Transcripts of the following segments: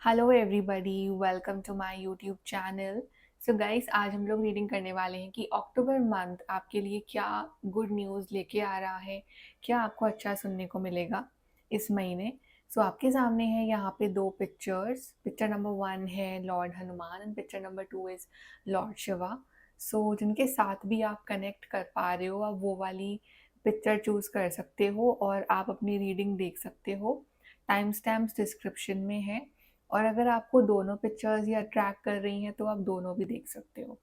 Hello everybody, welcome to my YouTube channel. So guys, आज हम लोग रीडिंग करने वाले हैं कि अक्टूबर मंथ आपके लिए क्या गुड न्यूज़ लेके आ रहा है, क्या आपको अच्छा सुनने को मिलेगा इस महीने। सो आपके सामने है यहाँ पे दो पिक्चर्स। पिक्चर नंबर 1 है lord Hanuman and picture number 2 is lord Shiva. So जिनके साथ भी आप कनेक्ट कर पा रहे हो, आप वो वाली पिक्चर चूज़ कर सकते हो और आप अपनी रीडिंग देख सकते हो। टाइम स्टैम्प्स डिस्क्रिप्शन में है और अगर आपको दोनों पिक्चर्स या ट्रैक कर रही हैं तो आप दोनों भी देख सकते हो।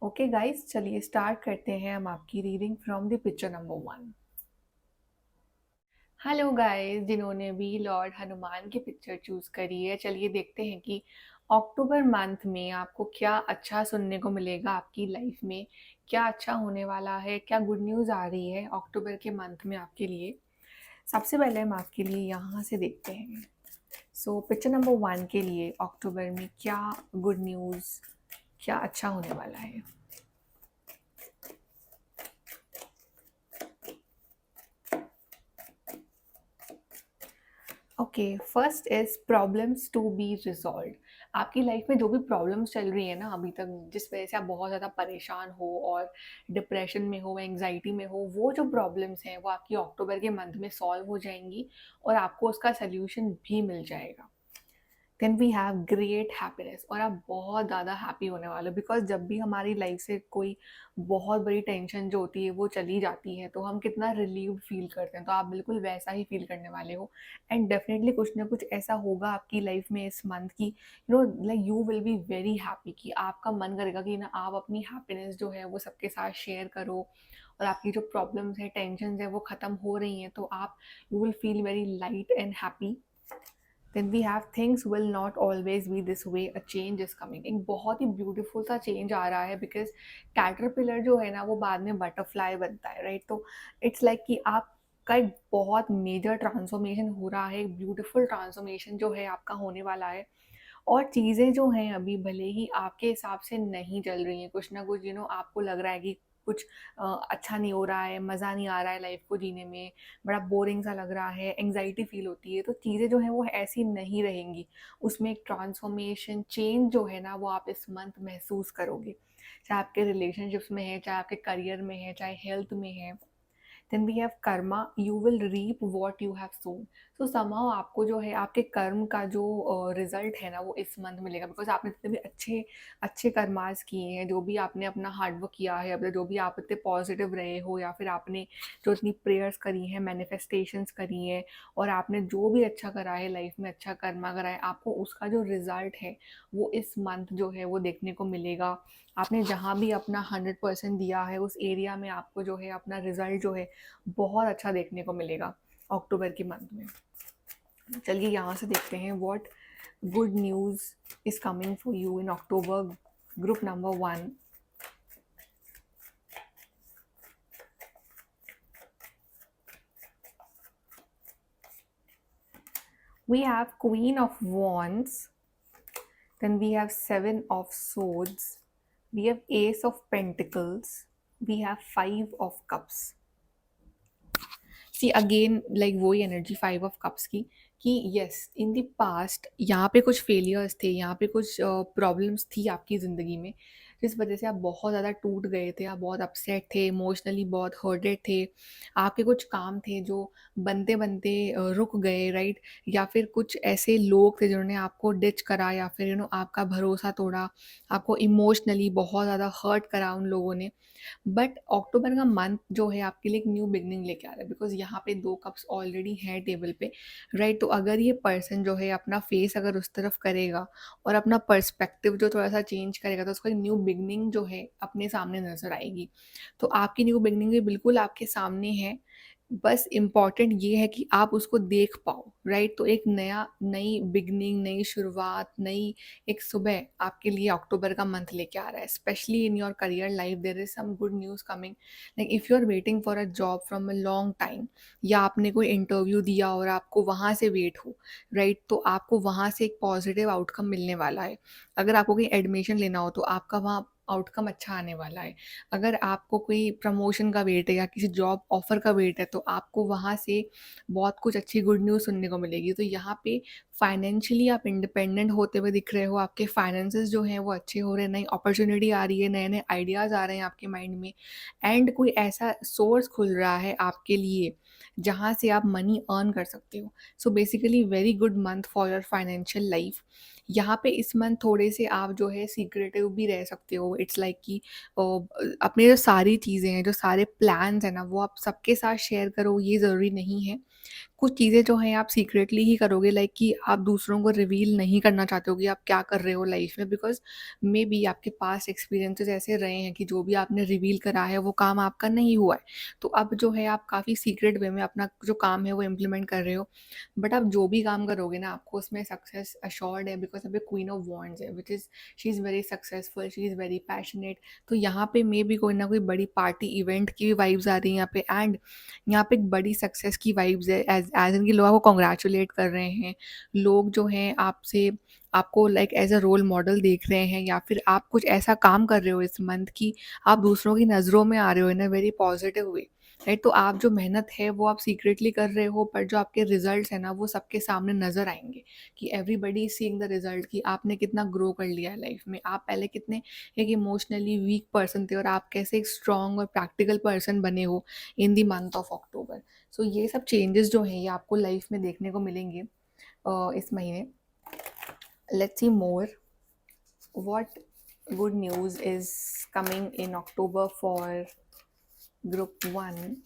ओके गाइस, चलिए स्टार्ट करते हैं हम आपकी reading from the picture number 1। Hello guys, जिन्होंने भी लॉर्ड हनुमान की पिक्चर चूज करी है, चलिए देखते हैं कि अक्टूबर मंथ में आपको क्या अच्छा सुनने को मिलेगा आपकी लाइफ में। क्या अच्छा होने वाला है, क्या गुड न्यूज़ आ रही है अक्टूबर के मंथ में आपके लिए। सबसे पहले हम आपके लिए यहाँ से देखते हैं। सो पिक्चर नंबर 1 के लिए अक्टूबर में क्या गुड न्यूज़, क्या अच्छा होने वाला है। Okay, first is problems to be resolve. आपकी लाइफ में जो भी प्रॉब्लम्स चल रही है ना अभी तक, जिस वजह से आप बहुत ज़्यादा परेशान हो और डिप्रेशन में हो, एंग्जाइटी में हो, वो जो प्रॉब्लम्स हैं वो आपकी अक्टूबर के मंथ में सॉल्व हो जाएंगी और आपको उसका सल्यूशन भी मिल जाएगा। Then we have great happiness, और आप बहुत ज़्यादा हैप्पी होने वाले हो बिकॉज जब भी हमारी लाइफ से कोई बहुत बड़ी टेंशन जो होती है वो चली जाती है तो हम कितना रिलीव्ड फील करते हैं, तो आप बिल्कुल वैसा ही फील करने वाले हो। एंड डेफिनेटली कुछ ना कुछ ऐसा होगा आपकी लाइफ में इस मंथ की, like you will be very happy, कि आपका मन करेगा कि ना आप अपनी हैप्पीनेस जो है वो सबके साथ शेयर करो, और आपकी जो प्रॉब्लम्स है, टेंशन है, वो ख़त्म हो रही हैं तो आप you will feel very light and happy. Then we have things will not always be this way, a change is coming. एक बहुत ही ब्यूटीफुल सा चेंज आ रहा है बिकॉज कैटरपिलर जो है ना वो बाद में बटरफ्लाई बनता है, राइट। तो इट्स लाइक कि आपका एक बहुत मेजर ट्रांसफॉर्मेशन हो रहा है, एक ब्यूटीफुल ट्रांसफॉर्मेशन जो है आपका होने वाला है। और चीज़ें जो हैं अभी भले ही आपके हिसाब से नहीं चल रही हैं, कुछ ना कुछ आपको लग रहा है कि कुछ अच्छा नहीं हो रहा है, मज़ा नहीं आ रहा है लाइफ को जीने में, बड़ा बोरिंग सा लग रहा है, एंग्जाइटी फील होती है, तो चीज़ें जो हैं वो ऐसी नहीं रहेंगी। उसमें एक ट्रांसफॉर्मेशन चेंज जो है ना वो आप इस मंथ महसूस करोगे, चाहे आपके रिलेशनशिप्स में है, चाहे आपके करियर में है, चाहे हेल्थ में है। Then we have karma, you will reap what you have sown. So somehow आपको जो है आपके कर्म का जो रिजल्ट है ना वो इस मंथ मिलेगा, बिकॉज आपने जितने भी अच्छे अच्छे कर्मास किए हैं, जो भी आपने अपना हार्डवर्क किया है, अपने जो भी आप इतने पॉजिटिव रहे हो, या फिर आपने जो इतनी प्रेयर्स करी हैं, मैनिफेस्टेशंस करी हैं, और आपने जो भी अच्छा करा है लाइफ में, अच्छा कर्मा करा है, आपको उसका जो रिजल्ट है वो इस मंथ जो है वो देखने को मिलेगा। आपने जहाँ भी अपना 100% दिया है उस एरिया में आपको जो है अपना रिजल्ट जो है बहुत अच्छा देखने को मिलेगा अक्टूबर के मंथ में। चलिए यहाँ से देखते हैं what good news is coming for you in October. Group number 1। We have Queen of Wands, then we have Seven of Swords, we have Ace of Pentacles, we have Five of Cups. See again like वही energy 5 of cups की, कि yes in the past यहाँ पे कुछ failures थे, यहाँ पे कुछ प्रॉब्लम्स थी आपकी ज़िंदगी में, जिस वजह से आप बहुत ज़्यादा टूट गए थे, आप बहुत अपसेट थे, इमोशनली बहुत हर्टेड थे। आपके कुछ काम थे जो बनते बनते रुक गए, राइट। या फिर कुछ ऐसे लोग थे जिन्होंने आपको डिच करा, या फिर आपका भरोसा तोड़ा, आपको इमोशनली बहुत ज़्यादा हर्ट करा उन लोगों ने। बट अक्टूबर का मंथ जो है आपके लिए एक न्यू बिगनिंग लेके आ रहा है, बिकॉज यहाँ पे 2 कप्स ऑलरेडी हैं टेबल पे, राइट। तो अगर ये पर्सन जो है अपना फेस अगर उस तरफ करेगा और अपना पर्सपेक्टिव जो थोड़ा सा चेंज करेगा, तो उसको एक न्यू बिगनिंग जो है अपने सामने नजर आएगी। तो आपकी न्यू बिगनिंग भी बिल्कुल आपके सामने है, बस इम्पॉर्टेंट ये है कि आप उसको देख पाओ, राइट। तो एक नई बिगनिंग, नई शुरुआत, नई एक सुबह आपके लिए अक्टूबर का मंथ लेके आ रहा है। Specially in your career life there is some good news coming, like if you are waiting for a job from a long time, या आपने कोई इंटरव्यू दिया और आपको वहाँ से वेट हो, राइट, तो आपको वहाँ से एक पॉजिटिव आउटकम मिलने वाला है। अगर आपको कहीं एडमिशन लेना हो तो आपका वहाँ आउटकम अच्छा आने वाला है। अगर आपको कोई प्रमोशन का वेट है या किसी जॉब ऑफ़र का वेट है, तो आपको वहाँ से बहुत कुछ अच्छी गुड न्यूज़ सुनने को मिलेगी। तो यहाँ पे फाइनेंशियली आप इंडिपेंडेंट होते हुए दिख रहे हो, आपके फाइनेंसेस जो हैं वो अच्छे हो रहे हैं, नई अपॉर्च्युनिटी आ रही है, नए-नए आइडियाज़ आ रहे हैं आपके माइंड में एंड कोई ऐसा सोर्स खुल रहा है आपके लिए, जहाँ से आप मनी अर्न कर सकते हो। So basically very good month for your financial life. यहाँ पे इस मंथ थोड़े से आप जो है सीक्रेटिव भी रह सकते हो। इट्स लाइक कि अपनी जो सारी चीज़ें हैं, जो सारे प्लान्स हैं ना, वो आप सबके साथ शेयर करो, ये ज़रूरी नहीं है। कुछ चीज़ें जो हैं आप सीक्रेटली ही करोगे, लाइक कि आप दूसरों को रिवील नहीं करना चाहते हो कि आप क्या कर रहे हो लाइफ में, बिकॉज़ मे बी आपके पास्ट एक्सपीरियंसेस ऐसे रहे हैं कि जो भी आपने रिवील करा है वो काम आपका नहीं हुआ है। तो अब जो है आप काफ़ी सीक्रेट वे में अपना जो काम है वो इम्प्लीमेंट कर रहे हो। बट आप जो भी काम करोगे ना, आपको उसमें सक्सेस अश्योर्ड है, बिकॉज़ अभी क्वीन ऑफ वांड्स है, which is she is very successful, she is very passionate. तो यहाँ पे मे बी कोई ना कोई बड़ी पार्टी इवेंट की भी वाइब्स आ रही हैं यहाँ पे एंड यहाँ पे एक बड़ी सक्सेस की वाइब्स है, एज़ इन कि लोग आपको कांग्रेचुलेट कर रहे हैं। लोग जो हैं आपसे आपको like as a role model देख रहे हैं, या फिर आप कुछ ऐसा काम कर रहे हो इस मंथ कि आप दूसरों की नज़रों में आ रहे हो in a very positive way, right? तो आप जो मेहनत है वो आप सीक्रेटली कर रहे हो, पर जो आपके रिजल्ट्स हैं ना वो सबके सामने नज़र आएँगे कि everybody is seeing the result कि आपने कितना ग्रो कर लिया है लाइफ में। आप पहले कितने एक इमोशनली वीक पर्सन थे और आप कैसे एक स्ट्रॉन्ग और प्रैक्टिकल पर्सन बने हो in the month of October. So ये सब चेंजेस जो हैं ये आपको लाइफ में देखने को मिलेंगे इस महीने। Let's see more what good news is coming in October for group 1।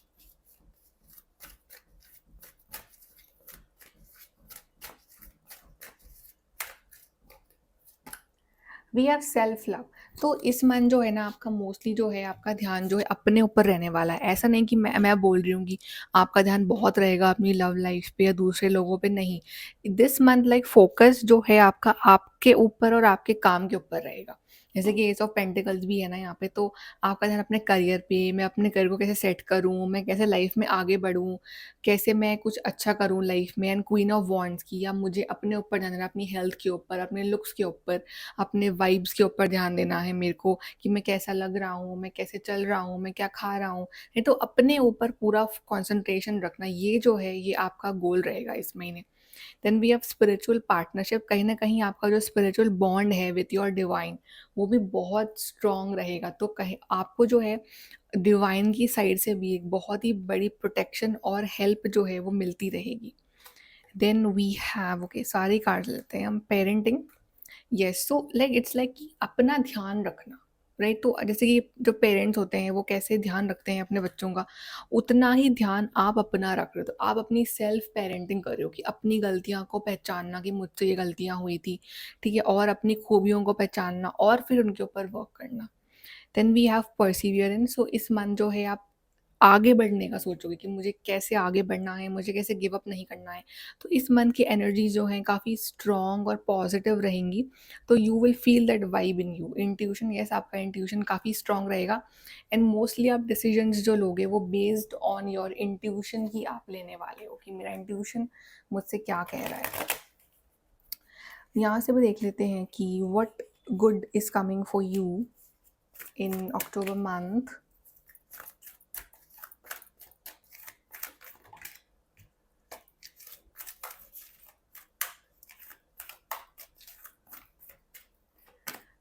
We have self love. तो इस मंथ जो है ना आपका मोस्टली जो है आपका ध्यान जो है अपने ऊपर रहने वाला है। ऐसा नहीं कि मैं बोल रही हूँ कि आपका ध्यान बहुत रहेगा अपनी लव लाइफ पे या दूसरे लोगों पे, नहीं। दिस मंथ लाइक फोकस जो है आपका आपके ऊपर और आपके काम के ऊपर रहेगा। जैसे कि एस ऑफ पेंटिकल्स भी है ना यहाँ पे, तो आपका ध्यान अपने करियर पे, मैं अपने करियर को कैसे सेट करूँ, मैं कैसे लाइफ में आगे बढ़ूँ, कैसे मैं कुछ अच्छा करूँ लाइफ में। एंड क्वीन ऑफ वॉन्ड्स की, या मुझे अपने ऊपर ध्यान देना, अपनी हेल्थ के ऊपर, अपने लुक्स के ऊपर, अपने वाइब्स के ऊपर ध्यान देना है मेरे को कि मैं कैसा लग रहा हूँ, मैं कैसे चल रहा हूँ, मैं क्या खा रहा हूँ। नहीं तो अपने ऊपर पूरा कंसंट्रेशन रखना, ये जो है ये आपका गोल रहेगा इस महीने। Then we have spiritual partnership. कहीं ना कहीं आपका जो स्पिरिचुअल बॉन्ड है विथ योर डिवाइन वो भी बहुत स्ट्रांग रहेगा। तो कहीं आपको जो है डिवाइन की साइड से भी एक बहुत ही बड़ी प्रोटेक्शन और हेल्प जो है वो मिलती रहेगी। देन वी हैव ओके, सारे कार्ड लेते हैं हम। Parenting, yes. So like it's like कि अपना ध्यान रखना, राइट? तो जैसे कि जो पेरेंट्स होते हैं वो कैसे ध्यान रखते हैं अपने बच्चों का, उतना ही ध्यान आप अपना रख रहे हो। तो आप अपनी सेल्फ पेरेंटिंग कर रहे हो कि अपनी गलतियां को पहचानना कि मुझसे ये गलतियां हुई थी, ठीक है, और अपनी खूबियों को पहचानना और फिर उनके ऊपर वर्क करना। Then we have perseverance. So इस मंथ जो है आप आगे बढ़ने का सोचोगे कि मुझे कैसे आगे बढ़ना है, मुझे कैसे गिव अप नहीं करना है। तो इस मंथ की एनर्जी जो हैं काफ़ी स्ट्रॉन्ग और पॉजिटिव रहेंगी। तो you will feel that vibe in you. Intuition, yes, आपका इंट्यूशन काफ़ी स्ट्रॉन्ग रहेगा एंड मोस्टली आप डिसीजंस जो लोगे वो बेस्ड ऑन योर इंट्यूशन ही आप लेने वाले हो कि मेरा इंट्यूशन मुझसे क्या कह रहा है। यहाँ से भी देख लेते हैं कि what good is coming for you in October month.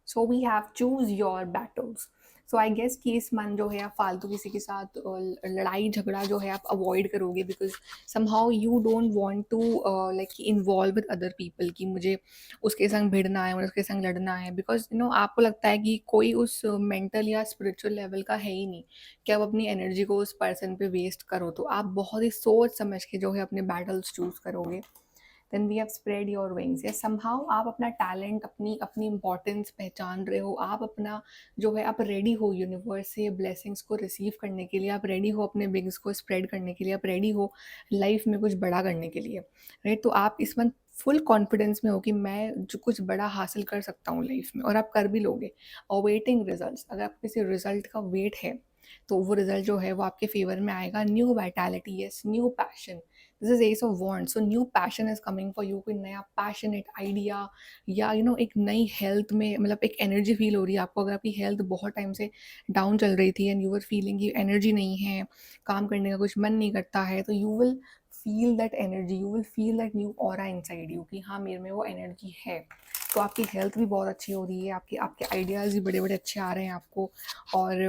So we have choose your battles. So I guess कि इस मन जो है आप फालतू किसी के साथ लड़ाई झगड़ा जो है आप अवॉइड करोगे, because somehow you don't want to like involve with other people कि मुझे उसके संग भिड़ना है, मुझे उसके संग लड़ना है, बिकॉज आपको लगता है कि कोई उस मेंटल या स्पिरिचुअल लेवल का है ही नहीं कि आप अपनी एनर्जी को उस पर्सन पे वेस्ट करो। तो आप बहुत ही सोच समझ के जो है अपने बैटल्स चूज करोगे। Then we have spread your wings, या समहाउ आप अपना टैलेंट, अपनी अपनी इंपॉर्टेंस पहचान रहे हो। आप अपना जो है आप रेडी हो यूनिवर्स से ब्लेसिंग्स को रिसीव करने के लिए, आप रेडी हो अपने विंग्स को स्प्रेड करने के लिए, आप रेडी हो लाइफ में कुछ बड़ा करने के लिए, राइट? तो आप इस मंथ फुल कॉन्फिडेंस में हो कि मैं जो कुछ बड़ा हासिल कर सकता हूँ लाइफ में, और आप कर भी लोगे। और वेटिंग रिजल्ट, अगर आपको किसी रिजल्ट का वेट है तो वो रिजल्ट जो है वो आपके फेवर में आएगा। New vitality, yes, new passion. This is ace of wand, so new passion is coming for you, कोई नया पैशनेट आइडिया या एक नई हेल्थ में मतलब एक एनर्जी फील हो रही है आपको। अगर आपकी हेल्थ बहुत टाइम से डाउन चल रही थी एंड यू वर फीलिंग की एनर्जी नहीं है, काम करने का कुछ मन नहीं करता है, तो you will feel that energy, you will feel that new aura inside you कि हाँ मेरे में वो एनर्जी है। तो आपकी हेल्थ भी बहुत अच्छी हो रही है, आपके आपके आइडियाज़ भी बड़े बड़े अच्छे आ रहे हैं आपको। और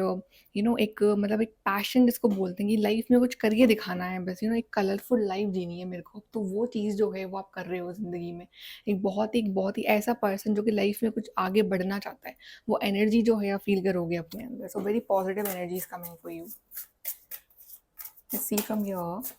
एक मतलब एक पैशन जिसको बोलते हैं कि लाइफ में कुछ करके दिखाना है बस, एक कलरफुल लाइफ जीनी है मेरे को, तो वो चीज़ जो है वो आप कर रहे हो ज़िंदगी में। एक बहुत ही ऐसा पर्सन जो कि लाइफ में कुछ आगे बढ़ना चाहता है, वो एनर्जी जो है आप फील करोगे अपने अंदर। So very positive energy is coming for you. Let's see from your.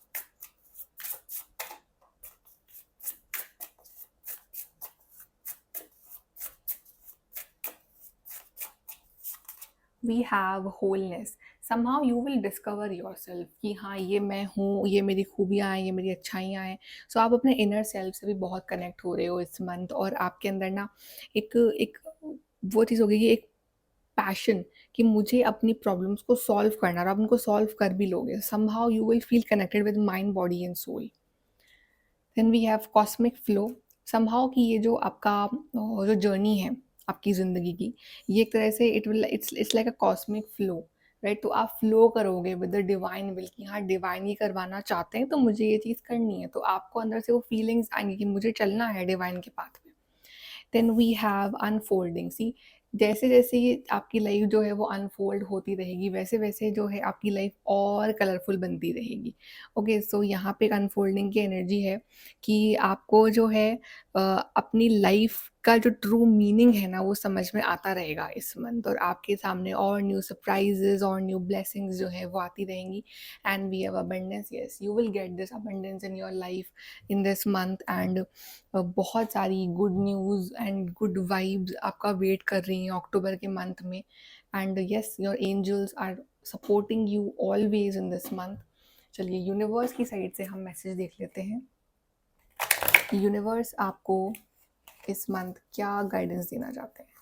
We have wholeness, somehow you will discover your self कि हाँ ये मैं हूँ, ये मेरी खूबियाँ हैं, ये मेरी अच्छाइयाँ हैं। सो आप अपने इनर सेल्फ से भी बहुत कनेक्ट हो रहे हो इस मंथ, और आपके अंदर ना एक एक वो चीज़ होगी कि एक पैशन कि मुझे अपनी प्रॉब्लम्स को सॉल्व करना, और आप उनको सॉल्व कर भी लोगे। Somehow you will feel connected with mind body and soul. Then we have cosmic flow, somehow कि ये जो आपका जो जर्नी है आपकी ज़िंदगी की, ये एक तरह से it's like a cosmic flow, right. तो आप फ्लो करोगे विद द डिवाइन विल कि हाँ डिवाइन ये करवाना चाहते हैं तो मुझे ये चीज़ करनी है, तो आपको अंदर से वो फीलिंग्स आएंगी कि मुझे चलना है डिवाइन के पाथ में। देन वी हैव अनफोल्डिंग, सी जैसे जैसे ये आपकी लाइफ जो है वो अनफोल्ड होती रहेगी, वैसे वैसे जो है आपकी लाइफ और कलरफुल बनती रहेगी। ओके, सो यहाँ पे एक अनफोल्डिंग की एनर्जी है कि आपको जो है अपनी लाइफ का जो ट्रू मीनिंग है ना वो समझ में आता रहेगा इस मंथ, और आपके सामने और न्यू सरप्राइजेस और न्यू ब्लेसिंग्स जो है वो आती रहेंगी। And we have abundance, yes you will get this abundance in your life in this month. And बहुत सारी good news and good vibes आपका वेट कर रही हैं अक्टूबर के मंथ में। And yes your angels are supporting you always in this month. चलिए universe की साइड से हम मैसेज देख लेते हैं। यूनिवर्स आपको इस मंथ क्या गाइडेंस देना चाहते हैं।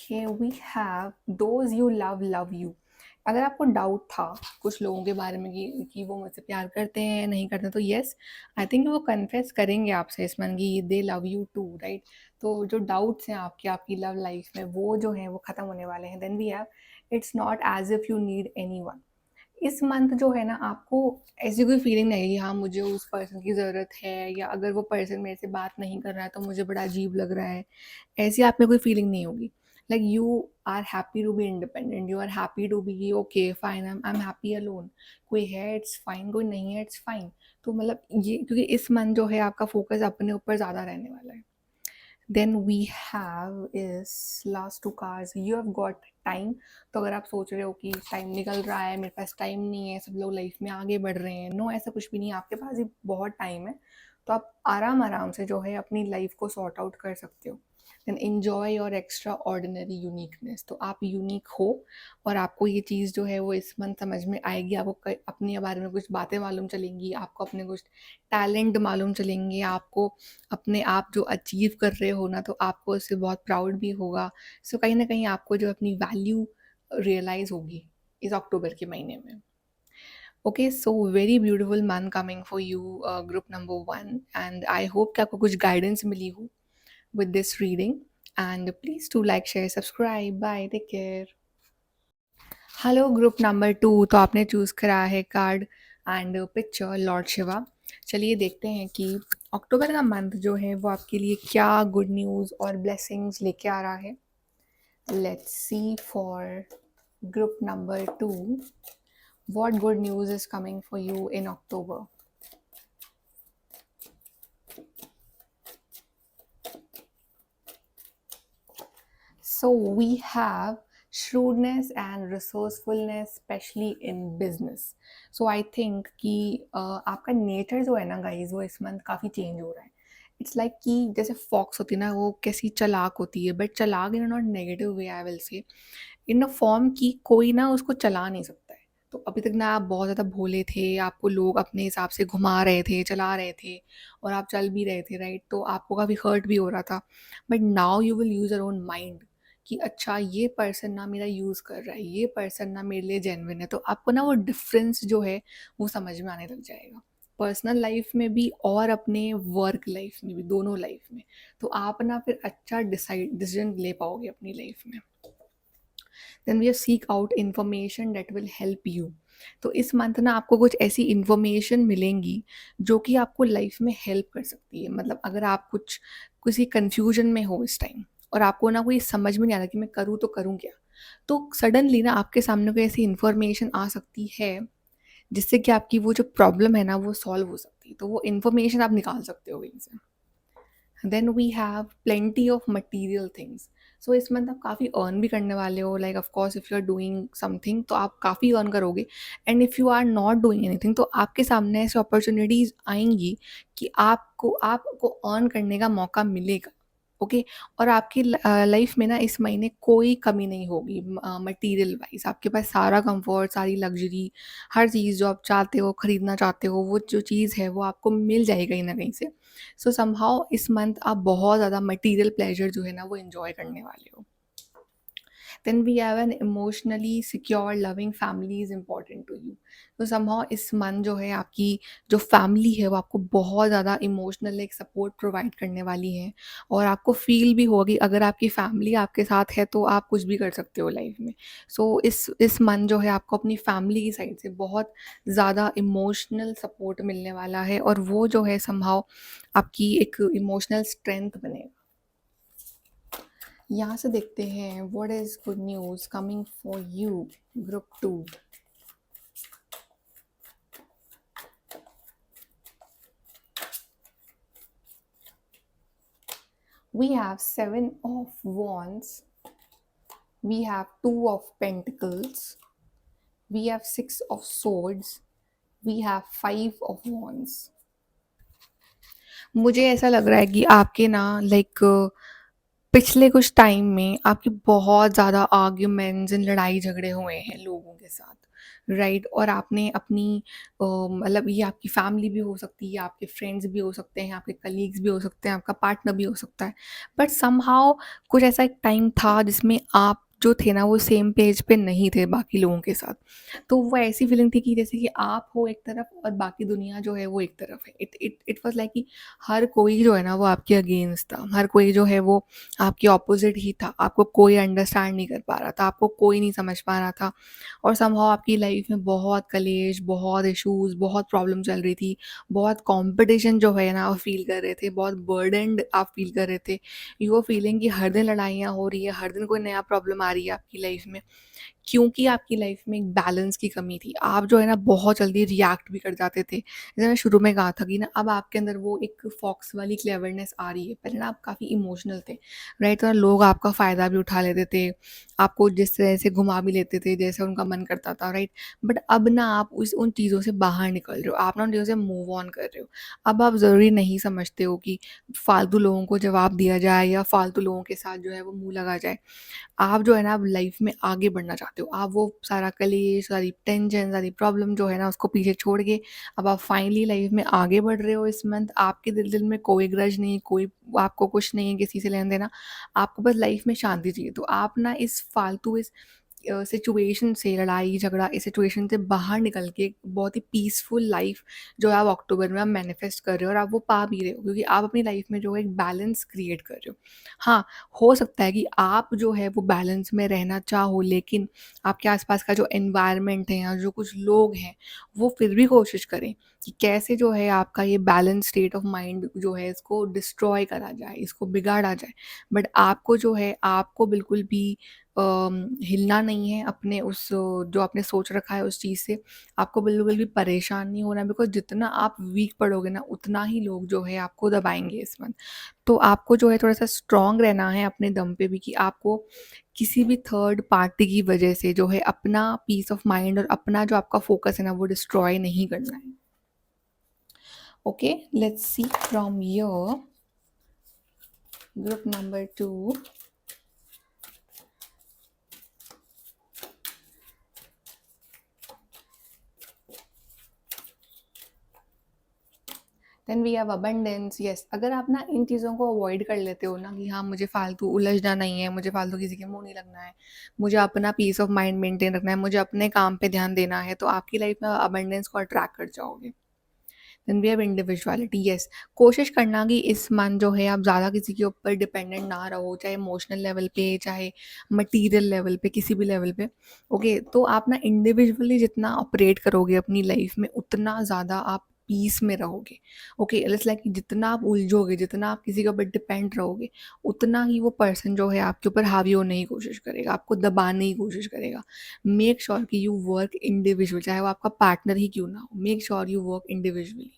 Okay, we have those you love you। अगर आपको डाउट था कुछ लोगों के बारे में कि वो मुझसे प्यार करते हैं नहीं करते, तो यस आई थिंक वो कन्फेस करेंगे आपसे इस मन की they love you too, right. तो जो डाउट्स हैं आपके आपकी लव लाइफ में वो जो हैं वो ख़त्म होने वाले हैं। Then we have it's not as if you need anyone. इस मंथ जो है ना आपको ऐसी कोई फीलिंग नहीं है कि हाँ मुझे उस पर्सन की ज़रूरत है, या अगर वो पर्सन मेरे से बात नहीं कर रहा है तो मुझे बड़ा अजीब लग रहा है, ऐसी आप में कोई फीलिंग नहीं होगी। Like you are happy to be independent, you are happy to be okay fine, I am happy alone. कोई है इट्स फाइन, कोई नहीं है इट्स फाइन। तो मतलब ये क्योंकि इस मंथ जो है आपका फोकस अपने ऊपर ज़्यादा रहने वाला है। Then we have is last two cards, you have got time. तो अगर आप सोच रहे हो कि टाइम निकल रहा है, मेरे पास टाइम नहीं है, सब लोग लाइफ में आगे बढ़ रहे हैं, नो ऐसा कुछ भी नहीं है, आपके पास ही बहुत टाइम है। तो आप आराम आराम से जो है अपनी लाइफ को सॉर्ट आउट कर सकते हो। Then enjoy your extraordinary uniqueness, तो आप यूनिक हो और आपको ये चीज़ जो है वो इस मंथ समझ में आएगी। आपको अपने बारे में कुछ बातें मालूम चलेंगी, आपको अपने कुछ टैलेंट मालूम चलेंगे, आपको अपने आप जो अचीव कर रहे हो ना तो आपको उससे बहुत प्राउड भी होगा। सो कहीं ना कहीं आपको जो अपनी वैल्यू रियलाइज होगी इस अक्टूबर के महीने में। Okay, so very beautiful month coming for you group number 1, and I hope कि आपको कुछ गाइडेंस मिली हो with this reading, and please do like, share, subscribe. Bye, take care। Hello group number 2, तो आपने चूज़ करा है card and picture Lord Shiva. चलिए देखते हैं कि अक्टूबर का मंथ जो है वो आपके लिए क्या गुड न्यूज़ और ब्लेसिंग्स लेके आ रहा है। Let's see for group number 2 what good news is coming for you in October। So we have shrewdness and resourcefulness, especially in business। So I think कि आपका नेचर जो है ना गाइज वो इस मंथ काफ़ी चेंज हो रहा है। इट्स लाइक कि जैसे फॉक्स होती है ना वो कैसी चालाक होती है, बट चालाक in not negative way, I will say in a form की कोई ना उसको चला नहीं सकता है। तो अभी तक ना आप बहुत ज़्यादा भोले थे, आपको लोग अपने हिसाब से घुमा रहे थे, चला रहे थे, और आप चल भी रहे थे, राइट। तो आपको काफ़ी हर्ट भी हो रहा था, but now you will use your own mind कि अच्छा ये पर्सन ना मेरा यूज़ कर रहा है, ये पर्सन ना मेरे लिए जेन्युइन है, तो आपको ना वो डिफ़रेंस जो है वो समझ में आने लग जाएगा। पर्सनल लाइफ़ में भी और अपने वर्क लाइफ़ में भी, दोनों लाइफ़ में। तो आप ना फिर अच्छा डिसीजन ले पाओगे अपनी लाइफ़ में। Then we seek out information that will help you. तो इस मंथ ना आपको कुछ ऐसी इन्फॉर्मेशन मिलेंगी जो कि आपको लाइफ में हेल्प कर सकती है। मतलब अगर आप कुछ किसी कंफ्यूजन में हो इस टाइम और आपको ना कोई समझ में नहीं आ रहा कि मैं करूँ तो करूँ क्या, तो सडनली ना आपके सामने कोई ऐसी इन्फॉर्मेशन आ सकती है जिससे कि आपकी वो जो प्रॉब्लम है ना वो सॉल्व हो सकती है। तो वो इन्फॉर्मेशन आप निकाल सकते हो कहीं से। Then we have plenty of material things. So इस मंथ आप काफ़ी अर्न भी करने वाले हो। Like of course if you are doing something तो आप काफ़ी अर्न करोगे। And if you are not doing anything तो आपके सामने ऐसी अपॉर्चुनिटीज़ आएंगी कि आपको आपको अर्न करने का मौका मिलेगा। ओके। और आपकी लाइफ में ना इस महीने कोई कमी नहीं होगी मटेरियल वाइज। आपके पास सारा कंफर्ट, सारी लग्जरी, हर चीज़ जो आप चाहते हो, खरीदना चाहते हो, वो जो चीज़ है वो आपको मिल जाएगी कहीं ना कहीं से। सो समहाउ इस मंथ आप बहुत ज़्यादा मटेरियल प्लेजर जो है ना वो एंजॉय करने वाले हो। Then we have an emotionally secure loving family is important to you. तो समहाउ इस मंथ जो है आपकी जो फैमिली है वो आपको बहुत ज़्यादा इमोशनल एक सपोर्ट प्रोवाइड करने वाली है। और आपको फील भी होगा कि अगर आपकी फैमिली आपके साथ है तो आप कुछ भी कर सकते हो लाइफ में। सो इस मंथ जो है आपको अपनी फैमिली की साइड से बहुत ज़्यादा इमोशनल सपोर्ट मिलने वाला है और वो जो है समहाउ आपकी एक इमोशनल स्ट्रेंथ बनेगा। यहाँ से देखते हैं what is good news coming for you group 2। We have 7 of wands, we have 2 of pentacles, we have 6 of swords, we have 5 of wands। मुझे ऐसा लग रहा है कि आपके ना लाइक पिछले कुछ टाइम में आपके बहुत ज़्यादा आर्ग्यूमेंट्स एंड लड़ाई झगड़े हुए हैं लोगों के साथ, राइट। और आपने अपनी मतलब ये आपकी फैमिली भी हो सकती है, आपके फ्रेंड्स भी हो सकते हैं, आपके कलीग्स भी हो सकते हैं, आपका पार्टनर भी हो सकता है। बट समहाउ कुछ ऐसा एक टाइम था जिसमें आप जो थे ना वो सेम पेज पे नहीं थे बाकी लोगों के साथ। तो वो ऐसी फीलिंग थी कि जैसे कि आप हो एक तरफ और बाकी दुनिया जो है वो एक तरफ है। It it it was like कि हर कोई जो है ना वो आपके अगेंस्ट था, हर कोई जो है वो आपके ऑपोजिट ही था। आपको कोई अंडरस्टैंड नहीं कर पा रहा था, आपको कोई नहीं समझ पा रहा था। और समहाउ आपकी लाइफ में बहुत कलेश, बहुत इश्यूज़, बहुत प्रॉब्लम चल रही थी। बहुत कॉम्पिटिशन जो है ना आप फ़ील कर रहे थे, बहुत बर्डन्ड आप फ़ील कर रहे थे। यू आर फीलिंग कि हर दिन लड़ाइयाँ हो रही है, हर दिन कोई नया प्रॉब्लम आ रही है आपकी लाइफ में। क्योंकि आपकी लाइफ में एक बैलेंस की कमी थी। आप जो है ना बहुत जल्दी रिएक्ट भी कर जाते थे। जैसे मैंने शुरू में कहा था कि ना अब आपके अंदर वो एक फॉक्स वाली क्लेवरनेस आ रही है। पहले ना आप काफ़ी इमोशनल थे, राइट? तो लोग आपका फ़ायदा भी उठा लेते थे, आपको जिस तरह से घुमा भी लेते थे जैसे उनका मन करता था, राइट? बट अब ना आप उन चीज़ों से बाहर निकल रहे हो, आप ना उन चीज़ों से मूव ऑन कर रहे हो। अब आप ज़रूरी नहीं समझते हो कि फालतू लोगों को जवाब दिया जाए या फालतू लोगों के साथ जो है वो मुँह लगा जाए। आप जो है ना अब लाइफ में आगे बढ़ना चाहते हो। आप वो सारा कलेश, सारी टेंशन, सारी प्रॉब्लम जो है ना उसको पीछे छोड़ के अब आप फाइनली लाइफ में आगे बढ़ रहे हो इस मंथ। आपके दिल में कोई ग्रज नहीं, कोई आपको कुछ नहीं है किसी से लेना-देना। आपको बस लाइफ में शांति चाहिए। तो आप ना इस फालतू इस सिचुएशन से, लड़ाई झगड़ा इस सिचुएशन से बाहर निकल के एक बहुत ही पीसफुल लाइफ जो है आप अक्टूबर में आप मैनिफेस्ट कर रहे हो और आप वो पा भी रहे हो, क्योंकि आप अपनी लाइफ में जो है एक बैलेंस क्रिएट कर रहे हो। हाँ, हो सकता है कि आप जो है वो बैलेंस में रहना चाहो, लेकिन आपके आसपास का जो एनवायरनमेंट है या जो कुछ लोग हैं वो फिर भी कोशिश करें कि कैसे जो है आपका ये बैलेंस स्टेट ऑफ माइंड जो है इसको डिस्ट्रॉय करा जाए, इसको बिगाड़ा जाए। बट आपको जो है आपको बिल्कुल भी हिलना नहीं है अपने उस जो आपने सोच रखा है उस चीज़ से। आपको बिल्कुल भी परेशान नहीं होना है, बिकॉज़ जितना आप वीक पड़ोगे ना उतना ही लोग जो है आपको दबाएँगे इस मंथ। तो आपको जो है थोड़ा-सा स्ट्रॉन्ग रहना है अपने दम पे भी, कि आपको किसी भी थर्ड पार्टी की वजह से जो है अपना पीस ऑफ माइंड और अपना जो आपका फ़ोकस है ना वो डिस्ट्रॉय नहीं करना है। Okay, let's see from your group number 2। Then we have abundance. Yes, अगर आप ना इन चीज़ों को अवॉइड कर लेते हो ना कि हाँ मुझे फालतू उलझना नहीं है, मुझे फालतू किसी के मुंह नहीं लगना है, मुझे अपना पीस ऑफ माइंड मेंटेन रखना है, मुझे अपने काम पे ध्यान देना है, तो आपकी लाइफ में अबंडेंस को अट्रैक्ट कर जाओगे। Then we have individuality. Yes, कोशिश करना कि इस मंथ जो है आप ज़्यादा किसी के ऊपर डिपेंडेंट ना रहो, चाहे इमोशनल लेवल पे, चाहे मटीरियल लेवल पे, किसी भी लेवल पे। ओके, तो आप ना इंडिविजुअली जितना ऑपरेट करोगे अपनी लाइफ में, उतना ज़्यादा आप पीस में रहोगे। ओके, इट्स लाइक जितना आप उलझोगे, जितना आप किसी के ऊपर डिपेंड रहोगे, उतना ही वो पर्सन जो है आपके ऊपर हावी होने की कोशिश करेगा, आपको दबाने की कोशिश करेगा। मेक श्योर कि यू वर्क इंडिविजुअल, चाहे वो आपका पार्टनर ही क्यों ना हो, make sure you work individually.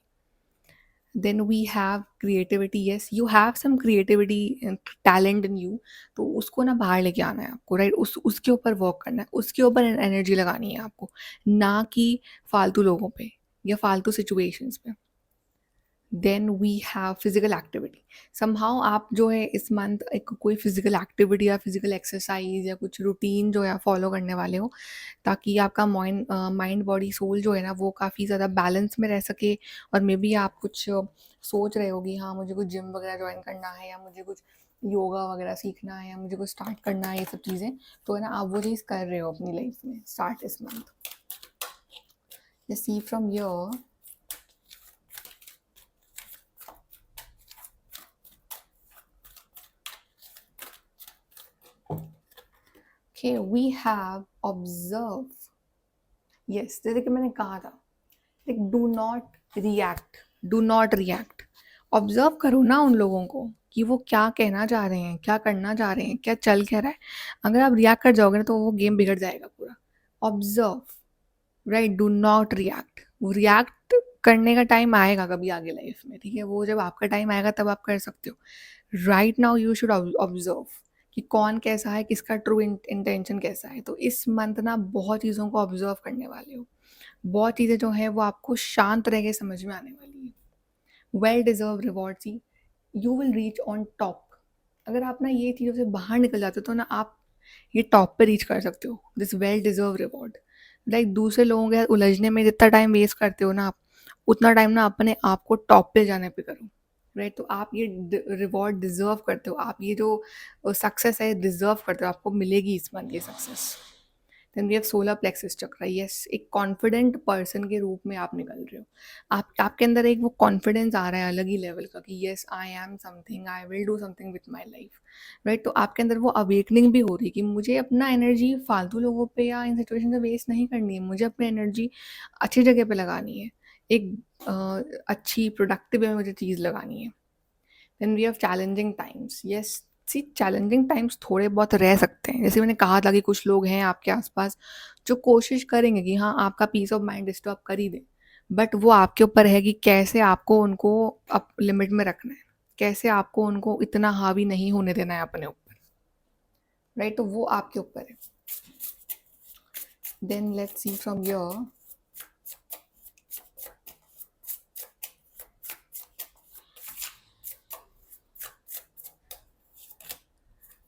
Then we have creativity. Yes, you have some creativity talent in you, तो उसको ना बाहर लेके आना है आपको, राइट? उसके ऊपर वर्क करना है, उसके ऊपर एनर्जी लगानी है आपको, ना कि फालतू लोगों पे या फालतू सिचुएशंस पे। Then we have physical activity. Somehow आप जो है इस मंथ एक कोई फिजिकल एक्टिविटी या फिजिकल एक्सरसाइज या कुछ रूटीन जो है आप फॉलो करने वाले हो, ताकि आपका माइंड बॉडी सोल जो है ना वो काफ़ी ज़्यादा बैलेंस में रह सके। और मे बी आप कुछ सोच रहे हो कि हाँ मुझे कुछ जिम वगैरह ज्वाइन करना है, या मुझे कुछ योगा वगैरह सीखना है, या मुझे कुछ स्टार्ट करना है, ये सब चीज़ें तो है ना आप वो चीज़ कर रहे हो अपनी लाइफ में स्टार्ट इस month. Just see from your. Okay, we have observe. Yes, जैसे कि मैंने कहा था, like do not react, do not react. Observe करो ना उन लोगों को कि वो क्या कहना चाह रहे हैं, क्या करना चाह रहे हैं, क्या चल क्या रहा है। अगर आप रिएक्ट कर जाओगे ना तो वो गेम बिगड़ जाएगा पूरा। Observe, right? Do not react. React करने का टाइम आएगा कभी आगे लाइफ में, ठीक है? वो जब आपका टाइम आएगा तब आप कर सकते हो। Right now you should observe कि कौन कैसा है, किसका ट्रू इंटेंशन कैसा है। तो इस मंथ ना बहुत चीज़ों को ऑब्जर्व करने वाले हो, बहुत चीज़ें जो हैं वो आपको शांत रह के समझ में आने वाली है। Well deserve reward. See, you will reach on top. अगर आप ना ये चीज़ों से बाहर निकल जाते हो तो ना आप ये टॉप पे रीच कर सकते हो, this well deserve reward. Like दूसरे लोगों के साथ उलझने में जितना टाइम वेस्ट करते हो ना आप, उतना टाइम ना अपने आप को टॉप पे जाने पे करो, राइट? तो आप ये रिवॉर्ड डिजर्व करते हो, आप ये जो सक्सेस है डिजर्व करते हो, आपको मिलेगी इस मंथ ये success. Then we have solar plexus chakra. Yes, एक कॉन्फिडेंट पर्सन के रूप में आप निकल रहे हो। आप आपके अंदर एक वो कॉन्फिडेंस आ रहा है अलग ही लेवल का कि yes I am something, I will do something with my life, right? तो आपके अंदर वो अवेकनिंग भी हो रही है कि मुझे अपना एनर्जी फालतू लोगों पे या इन सिचुएशन में वेस्ट नहीं करनी है, मुझे अपनी एनर्जी अच्छी जगह पे लगानी है, एक अच्छी प्रोडक्टिव वे में मुझे चीज़ लगानी है। Then we have challenging times. Yes, see challenging times थोड़े बहुत रह सकते हैं, जैसे मैंने कहा था कि कुछ लोग हैं आपके आसपास जो कोशिश करेंगे कि हाँ आपका पीस ऑफ माइंड डिस्टर्ब कर ही दे, बट वो आपके ऊपर है कि कैसे आपको उनको अप लिमिट में रखना है, कैसे आपको उनको इतना हावी नहीं होने देना है अपने ऊपर, राइट? तो वो आपके ऊपर है। Then let's see from your.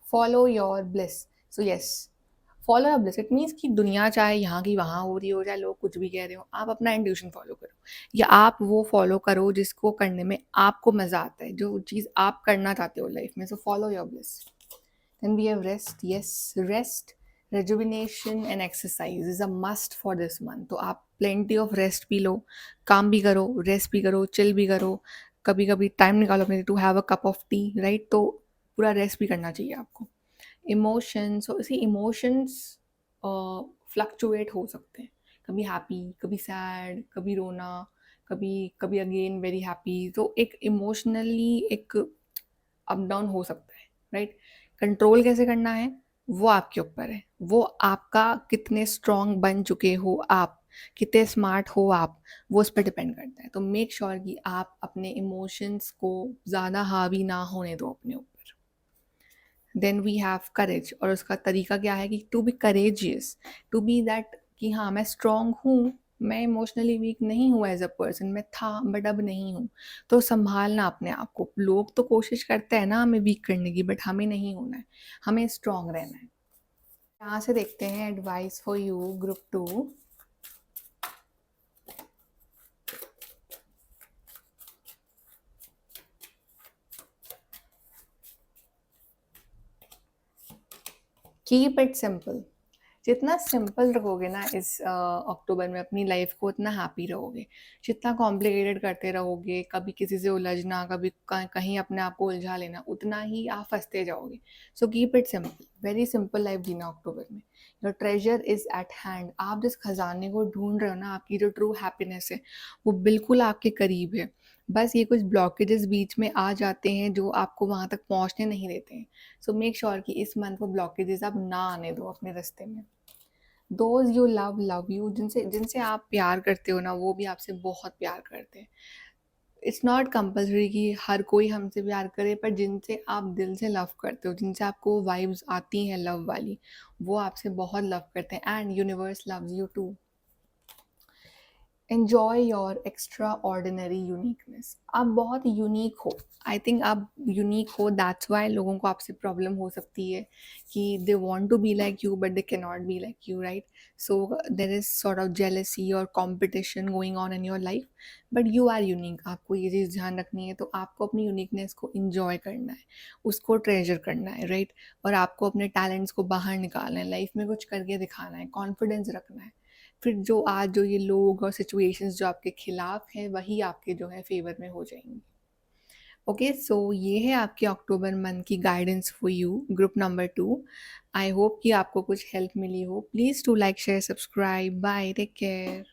Follow your bliss. So yes, follow your bliss, it means कि दुनिया चाहे यहाँ की वहाँ हो रही हो, चाहे लोग कुछ भी कह रहे हो, आप अपना इंट्यूशन फॉलो करो, या आप वो फॉलो करो जिसको करने में आपको मज़ा आता है, जो चीज़ आप करना चाहते हो लाइफ में। So follow your bliss. Then we have rest. Yes, rest, rejuvenation and exercise is a must for this month. तो आप प्लेंटी ऑफ रेस्ट भी लो, काम भी करो, रेस्ट भी करो, चिल भी करो, कभी कभी टाइम निकालो अपने to have a cup of tea, right? तो पूरा रेस्ट भी करना चाहिए आपको। इमोशंस, so इसी इमोशंस फ्लक्चुएट हो सकते हैं, कभी हैप्पी, कभी सैड, कभी रोना, कभी कभी अगेन वेरी हैप्पी। तो एक इमोशनली एक अप डाउन हो सकता है, राइट? कंट्रोल कैसे करना है वो आपके ऊपर है, वो आपका कितने स्ट्रांग बन चुके हो आप, कितने स्मार्ट हो आप, वो उस पर डिपेंड करता है। तो मेक श्योर कि आप अपने इमोशंस को ज़्यादा हावी ना होने दो अपने ऊपर। देन वी हैव करेज, और उसका तरीका क्या है कि to be courageous, to be that कि हाँ मैं स्ट्रांग हूँ, मैं इमोशनली वीक नहीं हूँ एज अ पर्सन, मैं था बट अब नहीं हूँ। तो संभालना अपने आप को। लोग तो कोशिश करते हैं ना हमें वीक करने की, बट हमें नहीं होना है, हमें स्ट्रांग रहना है। यहाँ से देखते हैं advice for you group 2। Keep it simple. जितना सिंपल रखोगे ना इस अक्टूबर में अपनी लाइफ को, उतना हैप्पी रहोगे। जितना कॉम्प्लिकेटेड करते रहोगे, कभी किसी से उलझना, कभी कहीं अपने आप को उलझा लेना, उतना ही आप फंसते जाओगे। So keep it simple, very simple life जीना अक्टूबर में। Your treasure is at hand. आप जिस खजाने को ढूंढ रहे हो ना, आपकी जो ट्रू हैप्पीनेस है, वो बिल्कुल आपके करीब है। बस ये कुछ ब्लॉकेजेस बीच में आ जाते हैं जो आपको वहां तक पहुंचने नहीं देते हैं। सो मेक श्योर कि इस मंथ वो ब्लॉकेजेस आप ना आने दो अपने रास्ते में। दोज यू लव यू, जिनसे जिनसे आप प्यार करते हो ना, वो भी आपसे बहुत प्यार करते हैं। इट्स नॉट कंपल्सरी कि हर कोई हमसे प्यार करे, पर जिनसे आप दिल से लव करते हो, जिनसे आपको वाइब्स आती हैं लव वाली, वो आपसे बहुत लव करते हैं। And universe loves you too. Enjoy your extraordinary uniqueness. आप बहुत यूनिक हो। आई थिंक आप यूनिक हो, दैट्स वाई लोगों को आपसे प्रॉब्लम हो सकती है कि they want to be like you but they can not be like you, right? So there is sort of jealousy और competition going on in your life, but you are unique. आपको ये चीज़ ध्यान रखनी है। तो आपको अपनी यूनिकनेस को इंजॉय करना है, उसको ट्रेजर करना है, राइट? और आपको अपने टैलेंट्स को बाहर निकालना है, लाइफ में कुछ करके दिखाना है, कॉन्फिडेंस रखना है। फिर जो आज जो ये लोग और सिचुएशंस जो आपके खिलाफ हैं, वही आपके जो है फेवर में हो जाएंगी। ओके, सो ये है आपके अक्टूबर मंथ की guidance for you, group number 2। I hope कि आपको कुछ हेल्प मिली हो। Please to like share subscribe. Bye, take care.